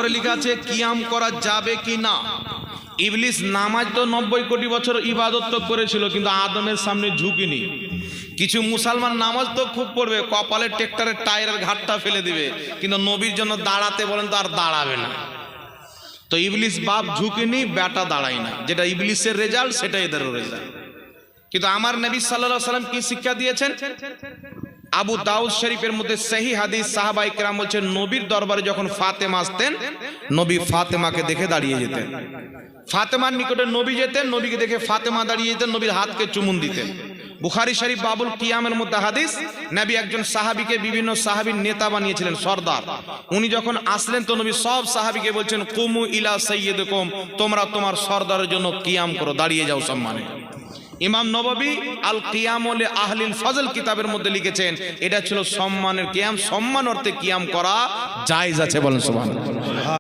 ঘরে লেখা আছে কিয়াম করা যাবে কি না। ইবলিস নামাজ তো 90 কোটি বছর ইবাদত তো করেছিল, কিন্তু আদমের সামনে ঝুঁকিনি। কিছু মুসলমান নামাজ তো খুব পড়বে, কপালে ট্রেক্টরের টায়ারের ঘাটটা ফেলে দিবে, কিন্তু নবীর জন্য দাঁড়াতে বলেন তো আর দাঁড়াবে না। তো ইবলিস বাপ ঝুঁকিনি, বেটা দাঁড়ায় না। যেটা ইবলিসের রেজাল্ট সেটা এদেরও রেজাল্ট। কিন্তু আমার নবী সাল্লাল্লাহু আলাইহি ওয়াসাল্লাম কি শিক্ষা দিয়েছেন? আবু দাউদ শরীফের মধ্যে সহিহ হাদিস, সাহাবায়ে কেরাম বলছেন নবীর দরবারে যখন ফাতেমা আসতেন, নবী ফাতেমাকে দেখে দাঁড়িয়ে যেতেন। ফাতেমার নিকটে নবী যেতেন, নবীকে দেখে ফাতেমা দাঁড়িয়ে যেতেন, নবীর হাতকে চুমুন দিতেন। বুখারী শরীফ বাবুল কিয়ামের মধ্যে হাদিস, নবী একজন সাহাবীকে বিভিন্ন সাহাবীর নেতা বানিয়েছিলেন, সরদার। উনি যখন আসলেন তো নবী সব সাহাবীকে বলছেন কুমু ইলা সাইয়্যিদিকুম, তোমরা তোমার সরদারের জন্য কিয়াম করো, দাঁড়িয়ে যাও সম্মানে। ইমাম নববী আল কিয়াম লি আহলিল ফজল কিতাবের মধ্যে লিখেছেন এটা ছিল সম্মানের কিয়াম, সম্মান অর্থে কিয়াম করা জায়েজ আছে, বলেন সুবহানাল্লাহ।